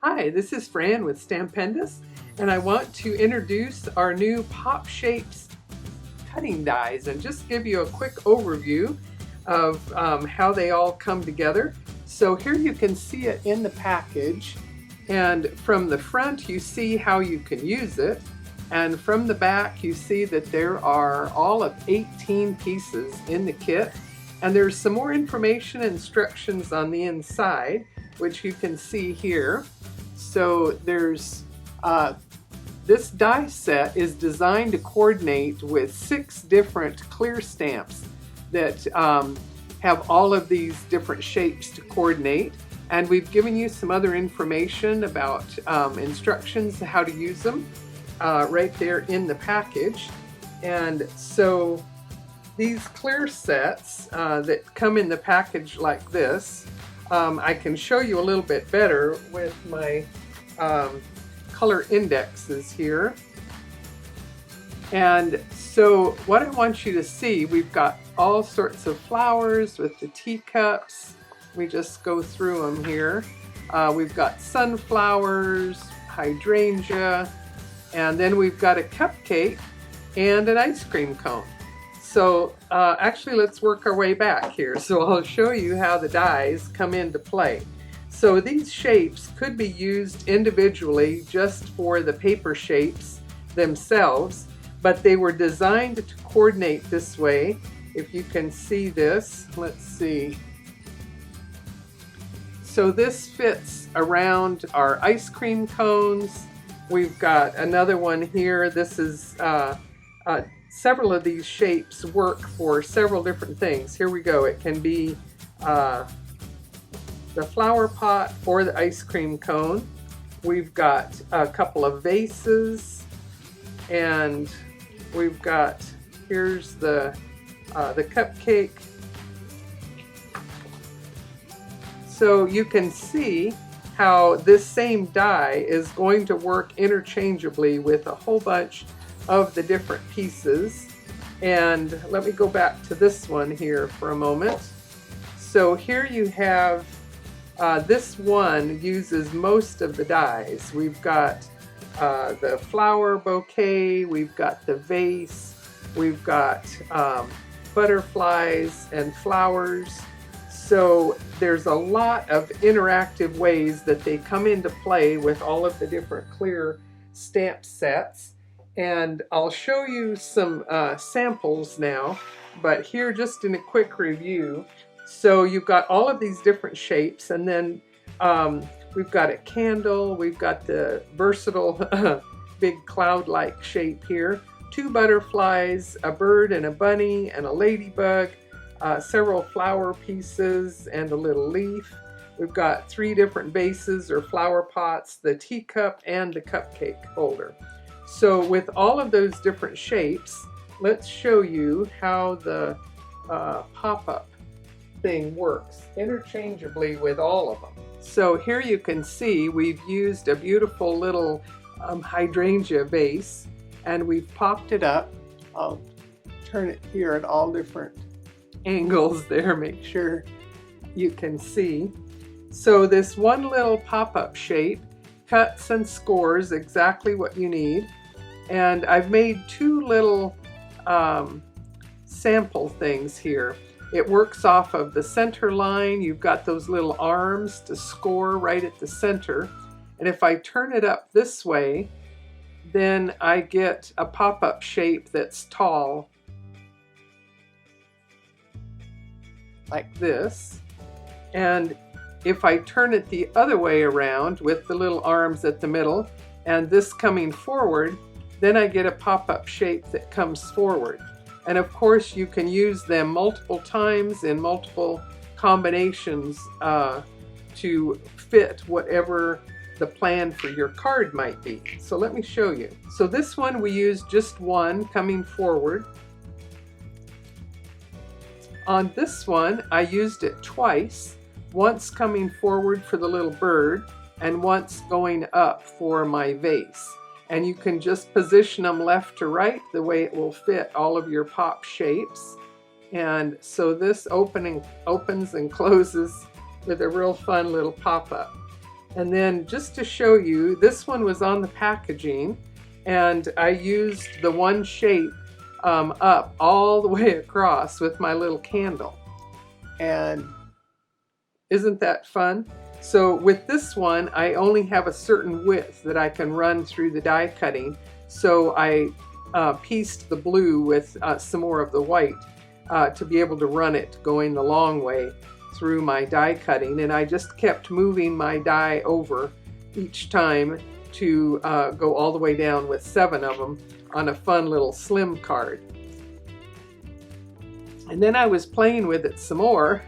Hi, this is Fran with Stampendous, and I want to introduce our new Pop Shapes cutting dies and just give you a quick overview of how they all come together. So here you can see it in the package, and from the front you see how you can use it, and from the back you see that there are all of 18 pieces in the kit, and there's some more information and instructions on the inside, which you can see here. So there's this die set is designed to coordinate with 6 different clear stamps that have all of these different shapes to coordinate. And we've given you some other information about instructions how to use them right there in the package. And so these clear sets that come in the package like this, I can show you a little bit better with my color indexes here. And so what I want you to see, we've got all sorts of flowers with the teacups. We just go through them here. We've got sunflowers, hydrangea, and then we've got a cupcake and an ice cream cone. So actually let's work our way back here. So I'll show you how the dies come into play. So these shapes could be used individually just for the paper shapes themselves, but they were designed to coordinate this way. If you can see this, let's see. So this fits around our ice cream cones. We've got another one here. This is several of these shapes work for several different things. Here we go. It can be the flower pot or the ice cream cone. We've got a couple of vases, and we've got, here's the cupcake. So you can see how this same die is going to work interchangeably with a whole bunch of the different pieces. And let me go back to this one here for a moment. So here you have this one uses most of the dies. We've got the flower bouquet, we've got the vase, we've got butterflies and flowers. So there's a lot of interactive ways that they come into play with all of the different clear stamp sets. And I'll show you some samples now, but here just in a quick review. So you've got all of these different shapes, and then we've got a candle, we've got the versatile big cloud-like shape here, 2 butterflies, a bird and a bunny and a ladybug, several flower pieces and a little leaf. We've got 3 different vases or flower pots, the teacup and the cupcake holder. So with all of those different shapes, let's show you how the pop-up thing works interchangeably with all of them. So here you can see we've used a beautiful little hydrangea vase, and we've popped it up. I'll turn it here at all different angles there, make sure you can see. So this one little pop-up shape cuts and scores exactly what you need. And I've made 2 little sample things here. It works off of the center line. You've got those little arms to score right at the center. And if I turn it up this way, then I get a pop-up shape that's tall, like this. And if I turn it the other way around with the little arms at the middle and this coming forward, then I get a pop-up shape that comes forward. And of course you can use them multiple times in multiple combinations to fit whatever the plan for your card might be. So let me show you. So this one we used just one coming forward. On this one I used it twice, once coming forward for the little bird and once going up for my vase. And you can just position them left to right the way it will fit all of your pop shapes. And so this opens and closes with a real fun little pop-up. And then just to show you, this one was on the packaging, and I used the one shape up all the way across with my little candle. And isn't that fun? So with this one, I only have a certain width that I can run through the die cutting. So I pieced the blue with some more of the white to be able to run it going the long way through my die cutting. And I just kept moving my die over each time to go all the way down with 7 of them on a fun little slim card. And then I was playing with it some more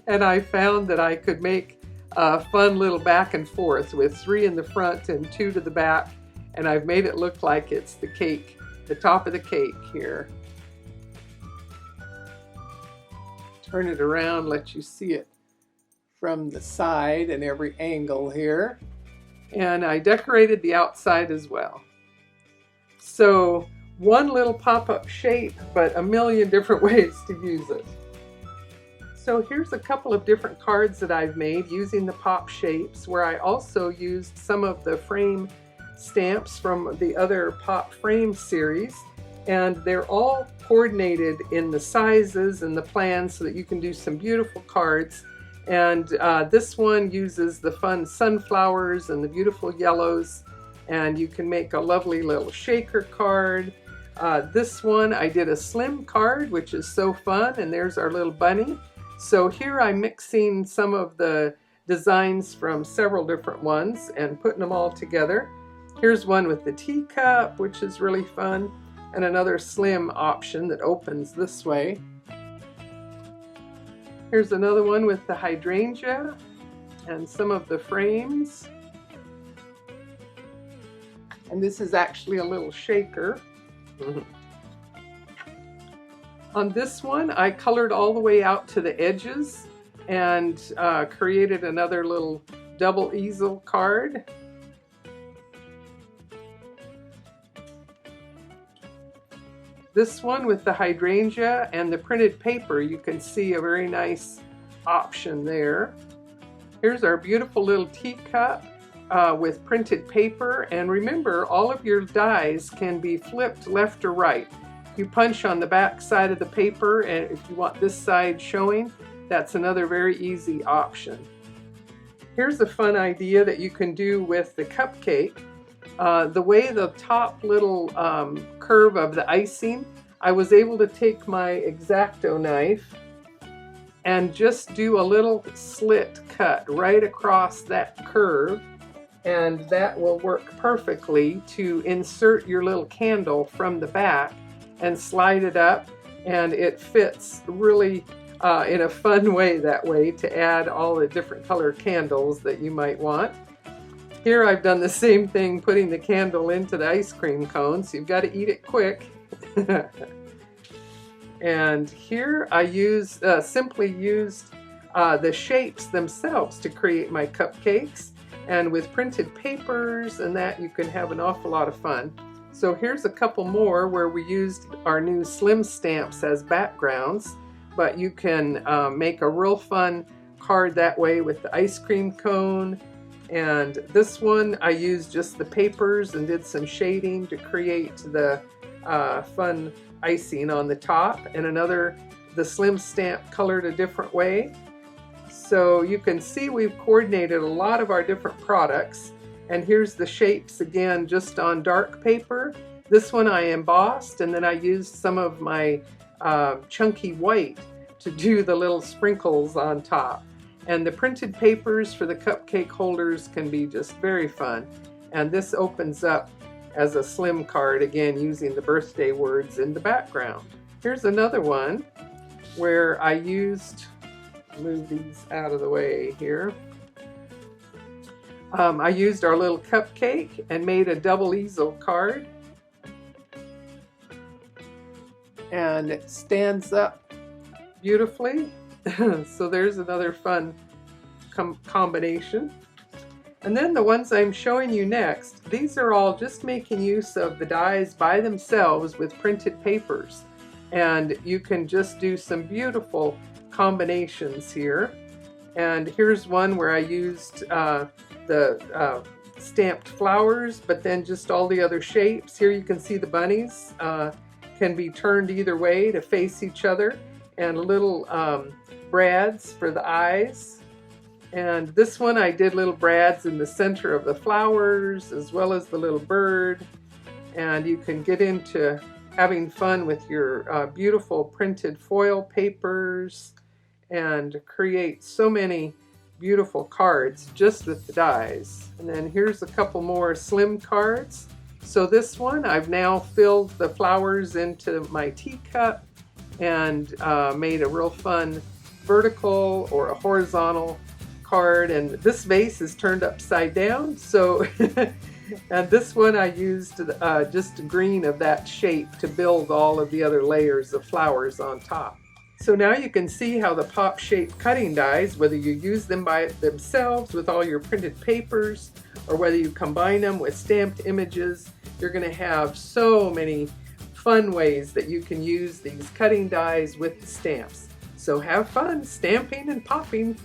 and I found that I could make a fun little back and forth with 3 in the front and 2 to the back, and I've made it look like it's the cake, the top of the cake here. Turn it around, let you see it from the side and every angle here. And I decorated the outside as well. So one little pop-up shape, but a million different ways to use it. So here's a couple of different cards that I've made using the pop shapes, where I also used some of the frame stamps from the other pop frame series, and they're all coordinated in the sizes and the plans so that you can do some beautiful cards. And this one uses the fun sunflowers and the beautiful yellows, and you can make a lovely little shaker card. This one I did a slim card, which is so fun, and there's our little bunny. So here I'm mixing some of the designs from several different ones and putting them all together. Here's one with the teacup, which is really fun, and another slim option that opens this way. Here's another one with the hydrangea and some of the frames. And this is actually a little shaker. On this one, I colored all the way out to the edges and created another little double easel card. This one with the hydrangea and the printed paper, you can see a very nice option there. Here's our beautiful little teacup with printed paper. And remember, all of your dies can be flipped left or right. You punch on the back side of the paper, and if you want this side showing, that's another very easy option. Here's a fun idea that you can do with the cupcake. The way the top little curve of the icing, I was able to take my X-Acto knife and just do a little slit cut right across that curve, and that will work perfectly to insert your little candle from the back and slide it up, and it fits really in a fun way that way to add all the different color candles that you might want. Here I've done the same thing, putting the candle into the ice cream cone, so you've got to eat it quick. And here I simply used the shapes themselves to create my cupcakes, and with printed papers and that, you can have an awful lot of fun. So here's a couple more where we used our new slim stamps as backgrounds, but you can make a real fun card that way with the ice cream cone. And this one I used just the papers and did some shading to create the fun icing on the top, and another, the slim stamp colored a different way. So you can see we've coordinated a lot of our different products. And here's the shapes again, just on dark paper. This one I embossed, and then I used some of my chunky white to do the little sprinkles on top. And the printed papers for the cupcake holders can be just very fun. And this opens up as a slim card, again using the birthday words in the background. Here's another one where I used, move these out of the way here. I used our little cupcake and made a double easel card. And it stands up beautifully. So there's another fun combination. And then the ones I'm showing you next, these are all just making use of the dies by themselves with printed papers. And you can just do some beautiful combinations here. And here's one where I used the stamped flowers, but then just all the other shapes. Here you can see the bunnies can be turned either way to face each other, and little brads for the eyes. And this one I did little brads in the center of the flowers as well as the little bird. And you can get into having fun with your beautiful printed foil papers and create so many beautiful cards just with the dies. And then here's a couple more slim cards. So this one, I've now filled the flowers into my teacup and made a real fun vertical or a horizontal card. And this vase is turned upside down, so and this one I used just green of that shape to build all of the other layers of flowers on top. So now you can see how the pop shape cutting dies, whether you use them by themselves with all your printed papers or whether you combine them with stamped images, you're going to have so many fun ways that you can use these cutting dies with the stamps. So have fun stamping and popping.